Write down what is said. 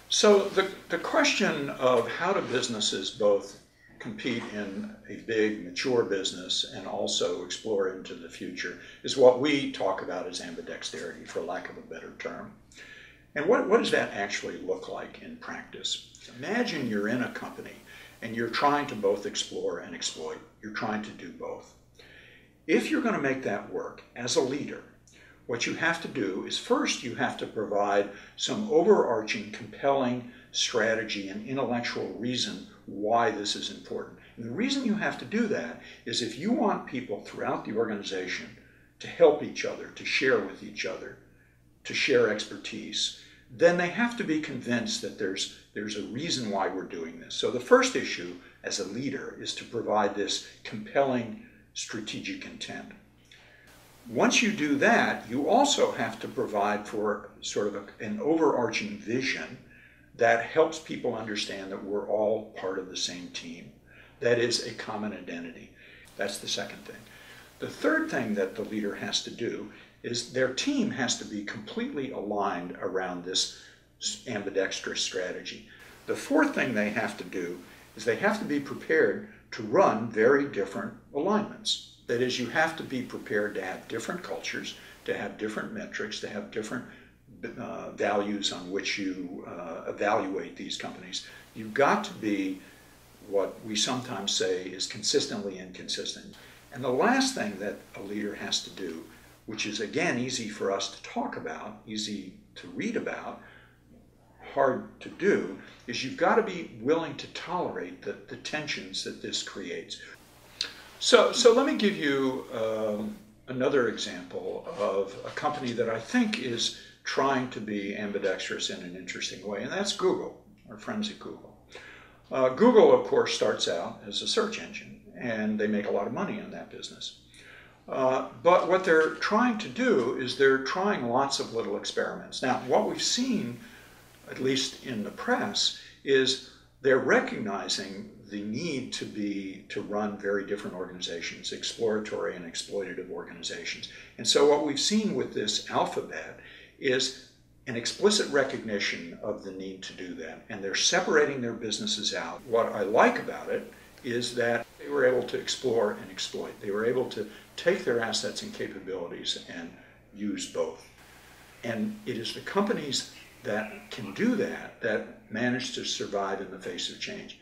So the question of how do businesses both compete in a big, mature business and also explore into the future is what we talk about as ambidexterity, for lack of a better term. And what does that actually look like in practice? Imagine you're in a company and you're trying to both explore and exploit. You're trying to do both. If you're going to make that work as a leader, what you have to do is first you have to provide some overarching, compelling strategy and intellectual reason why this is important. And the reason you have to do that is if you want people throughout the organization to help each other, to share with each other, to share expertise, then they have to be convinced that there's a reason why we're doing this. So the first issue as a leader is to provide this compelling strategic intent. Once you do that, you also have to provide for sort of an overarching vision that helps people understand that we're all part of the same team. That is a common identity. That's the second thing. The third thing that the leader has to do is their team has to be completely aligned around this ambidextrous strategy. The fourth thing they have to do is they have to be prepared to run very different alignments. That is, you have to be prepared to have different cultures, to have different metrics, to have different values on which you evaluate these companies. You've got to be what we sometimes say is consistently inconsistent. And the last thing that a leader has to do, which is again easy for us to talk about, easy to read about, hard to do, is you've got to be willing to tolerate the tensions that this creates. So let me give you another example of a company that I think is trying to be ambidextrous in an interesting way, and that's Google, our friends at Google. Google, of course, starts out as a search engine, and they make a lot of money in that business. But what they're trying to do is they're trying lots of little experiments. Now, what we've seen, at least in the press, is they're recognizing the need to run very different organizations, exploratory and exploitative organizations. And so what we've seen with this alphabet is an explicit recognition of the need to do that. And they're separating their businesses out. What I like about it is that they were able to explore and exploit. They were able to take their assets and capabilities and use both. And it is the companies that can do that that manage to survive in the face of change.